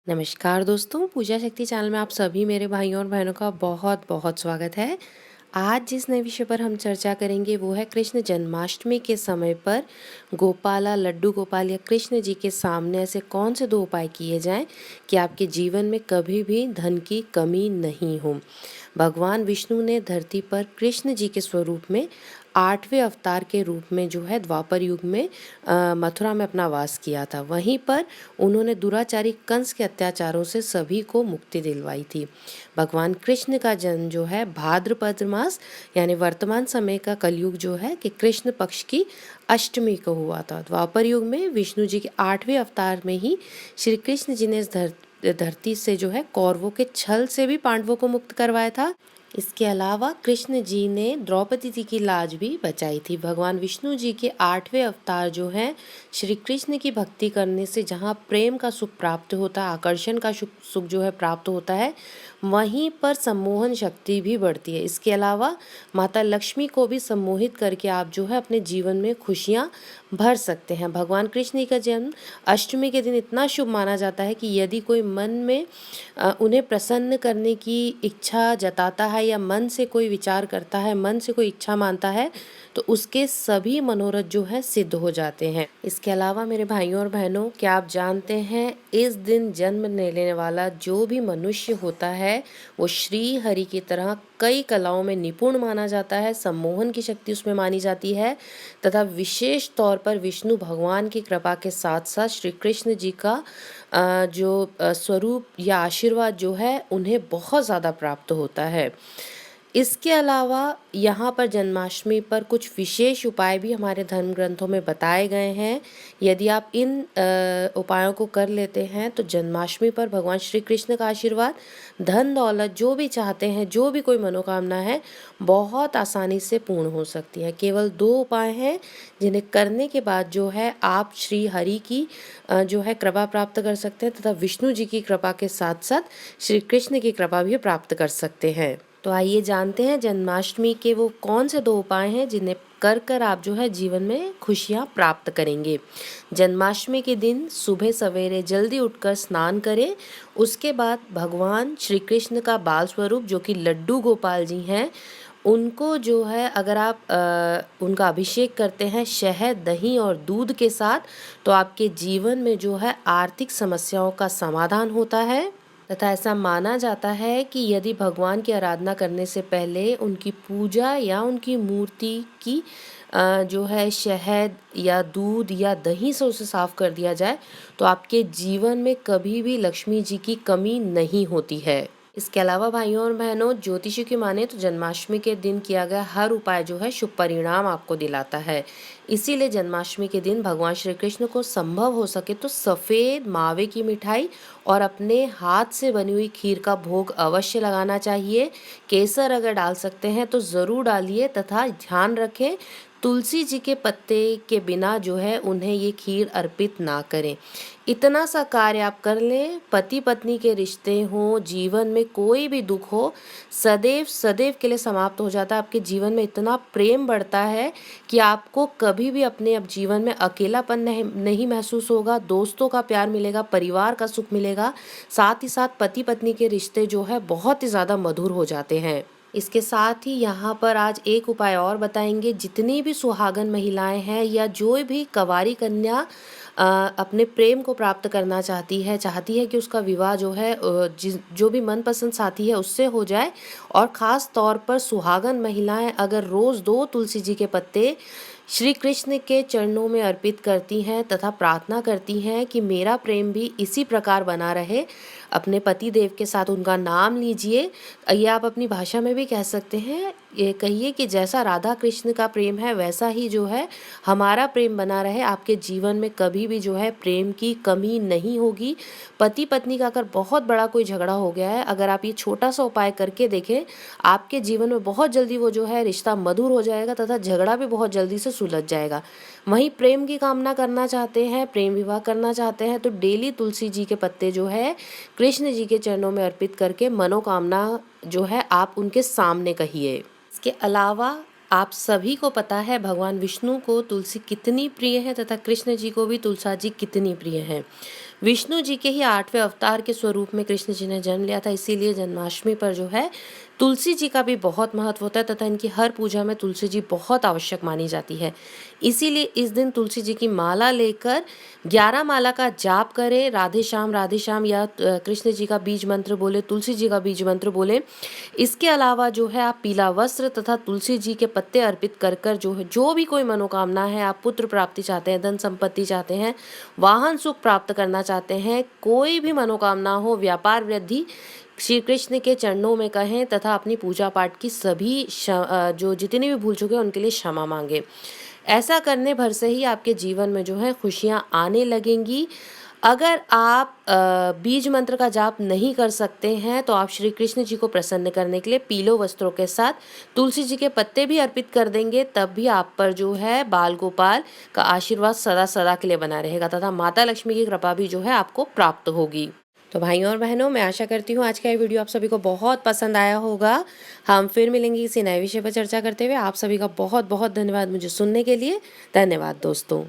नमस्कार दोस्तों, पूजा शक्ति चैनल में आप सभी मेरे भाइयों और बहनों का बहुत बहुत स्वागत है। आज जिस नए विषय पर हम चर्चा करेंगे वो है कृष्ण जन्माष्टमी के समय पर गोपाला लड्डू गोपाल या कृष्ण जी के सामने ऐसे कौन से 2 उपाय किए जाएं कि आपके जीवन में कभी भी धन की कमी नहीं हो। भगवान विष्णु ने धरती पर कृष्ण जी के स्वरूप में 8वें अवतार के रूप में जो है द्वापर युग में मथुरा में अपना वास किया था। वहीं पर उन्होंने दुराचारी कंस के अत्याचारों से सभी को मुक्ति दिलवाई थी। भगवान कृष्ण का जन्म जो है भाद्रपद मास यानी वर्तमान समय का कलयुग जो है कि कृष्ण पक्ष की अष्टमी को हुआ था। द्वापर युग में विष्णु जी के 8वें अवतार में ही श्री कृष्ण जी ने इस धरती से जो है कौरवों के छल से भी पांडवों को मुक्त करवाया था। इसके अलावा कृष्ण जी ने द्रौपदी जी की लाज भी बचाई थी। भगवान विष्णु जी के 8वें अवतार जो हैं श्री कृष्ण की भक्ति करने से जहाँ प्रेम का सुख प्राप्त होता है, आकर्षण का सुख जो है प्राप्त होता है, वहीं पर सम्मोहन शक्ति भी बढ़ती है। इसके अलावा माता लक्ष्मी को भी सम्मोहित करके आप जो है अपने जीवन में खुशियाँ भर सकते हैं। भगवान कृष्ण का जन्म अष्टमी के दिन इतना शुभ माना जाता है कि यदि कोई मन में उन्हें प्रसन्न करने की इच्छा जताता है या मन से कोई विचार करता है, मन से कोई इच्छा मानता है, तो उसके सभी मनोरथ जो है सिद्ध हो जाते हैं। इसके अलावा मेरे भाइयों और बहनों, क्या आप जानते हैं इस दिन जन्म लेने वाला जो भी मनुष्य होता है वो श्री हरि की तरह कई कलाओं में निपुण माना जाता है, सम्मोहन की शक्ति उसमें मानी जाती है तथा विशेष तौर पर विष्णु भगवान की कृपा के साथ साथ श्री कृष्ण जी का जो स्वरूप या आशीर्वाद जो है उन्हें बहुत ज़्यादा प्राप्त होता है। इसके अलावा यहाँ पर जन्माष्टमी पर कुछ विशेष उपाय भी हमारे धर्म ग्रंथों में बताए गए हैं। यदि आप इन उपायों को कर लेते हैं तो जन्माष्टमी पर भगवान श्री कृष्ण का आशीर्वाद, धन दौलत जो भी चाहते हैं, जो भी कोई मनोकामना है, बहुत आसानी से पूर्ण हो सकती है। केवल 2 उपाय हैं जिन्हें करने के बाद जो है आप श्री हरि की जो है कृपा प्राप्त कर सकते हैं तथा विष्णु जी की कृपा के साथ साथ श्री कृष्ण की कृपा भी प्राप्त कर सकते हैं। तो आइए जानते हैं जन्माष्टमी के वो कौन से 2 उपाय हैं जिन्हें कर आप जो है जीवन में खुशियाँ प्राप्त करेंगे। जन्माष्टमी के दिन सुबह सवेरे जल्दी उठकर स्नान करें। उसके बाद भगवान श्री कृष्ण का बाल स्वरूप जो कि लड्डू गोपाल जी हैं, उनको जो है अगर आप उनका अभिषेक करते हैं शहद, दही और दूध के साथ, तो आपके जीवन में जो है आर्थिक समस्याओं का समाधान होता है तथा ऐसा माना जाता है कि यदि भगवान की आराधना करने से पहले उनकी पूजा या उनकी मूर्ति की जो है शहद या दूध या दही से उसे साफ कर दिया जाए तो आपके जीवन में कभी भी लक्ष्मी जी की कमी नहीं होती है। इसके अलावा भाइयों और बहनों, ज्योतिषी की माने तो जन्माष्टमी के दिन किया गया हर उपाय जो है शुभ परिणाम आपको दिलाता है। इसीलिए जन्माष्टमी के दिन भगवान श्री कृष्ण को संभव हो सके तो सफ़ेद मावे की मिठाई और अपने हाथ से बनी हुई खीर का भोग अवश्य लगाना चाहिए। केसर अगर डाल सकते हैं तो ज़रूर डालिए तथा ध्यान रखें तुलसी जी के पत्ते के बिना जो है उन्हें ये खीर अर्पित ना करें। इतना सा कार्य आप कर लें, पति पत्नी के रिश्ते हों, जीवन में कोई भी दुख हो, सदैव सदैव के लिए समाप्त हो जाता है। आपके जीवन में इतना प्रेम बढ़ता है कि आपको कभी भी अपने अब जीवन में अकेलापन नहीं महसूस होगा, दोस्तों का प्यार मिलेगा, परिवार का सुख मिलेगा, साथ ही साथ पति पत्नी के रिश्ते जो है बहुत ही ज़्यादा मधुर हो जाते हैं। इसके साथ ही यहाँ पर आज एक उपाय और बताएंगे। जितनी भी सुहागन महिलाएं हैं या जो भी कंवारी कन्या अपने प्रेम को प्राप्त करना चाहती है कि उसका विवाह जो है जो भी मनपसंद साथी है उससे हो जाए, और ख़ास तौर पर सुहागन महिलाएं अगर रोज़ 2 तुलसी जी के पत्ते श्री कृष्ण के चरणों में अर्पित करती हैं तथा प्रार्थना करती हैं कि मेरा प्रेम भी इसी प्रकार बना रहे, अपने पति देव के साथ उनका नाम लीजिए। ये आप अपनी भाषा में भी कह सकते हैं। ये कहिए कि जैसा राधा कृष्ण का प्रेम है वैसा ही जो है हमारा प्रेम बना रहे। आपके जीवन में कभी भी जो है प्रेम की कमी नहीं होगी। पति पत्नी का अगर बहुत बड़ा कोई झगड़ा हो गया है, अगर आप ये छोटा सा उपाय करके देखें, आपके जीवन में बहुत जल्दी वो जो है रिश्ता मधुर हो जाएगा तथा झगड़ा भी बहुत जल्दी से सुलझ जाएगा। वहीं प्रेम की कामना करना चाहते हैं, प्रेम विवाह करना चाहते हैं, तो डेली तुलसी जी के पत्ते जो है कृष्ण जी के चरणों में अर्पित करके मनोकामना जो है आप उनके सामने कहिए। इसके अलावा आप सभी को पता है भगवान विष्णु को तुलसी कितनी प्रिय है तथा कृष्ण जी को भी तुलसा जी कितनी प्रिय है। विष्णु जी के ही 8वें अवतार के स्वरूप में कृष्ण जी ने जन्म लिया था, इसीलिए जन्माष्टमी पर जो है तुलसी जी का भी बहुत महत्व होता है तथा इनकी हर पूजा में तुलसी जी बहुत आवश्यक मानी जाती है। इसीलिए इस दिन तुलसी जी की माला लेकर 11 माला का जाप करें, राधे श्याम या कृष्ण जी का बीज मंत्र बोले, तुलसी जी का बीज मंत्र बोले। इसके अलावा जो है आप पीला वस्त्र तथा तुलसी जी के पत्ते अर्पित कर कर जो है, जो भी कोई मनोकामना है, आप पुत्र प्राप्ति चाहते हैं, धन संपत्ति चाहते हैं, वाहन सुख प्राप्त करना चाहते हैं, कोई भी मनोकामना हो, व्यापार वृद्धि, श्री कृष्ण के चरणों में कहें तथा अपनी पूजा पाठ की सभी जो जितनी भी भूल चुके हैं उनके लिए क्षमा मांगे। ऐसा करने भर से ही आपके जीवन में जो है खुशियाँ आने लगेंगी। अगर आप बीज मंत्र का जाप नहीं कर सकते हैं तो आप श्री कृष्ण जी को प्रसन्न करने के लिए पीले वस्त्रों के साथ तुलसी जी के पत्ते भी अर्पित कर देंगे, तब भी आप पर जो है बाल गोपाल का आशीर्वाद सदा सदा के लिए बना रहेगा तथा माता लक्ष्मी की कृपा भी जो है आपको प्राप्त होगी। तो भाइयों और बहनों, मैं आशा करती हूँ आज का ये वीडियो आप सभी को बहुत पसंद आया होगा। हम फिर मिलेंगे किसी नए विषय पर चर्चा करते हुए। आप सभी का बहुत बहुत धन्यवाद मुझे सुनने के लिए। धन्यवाद दोस्तों।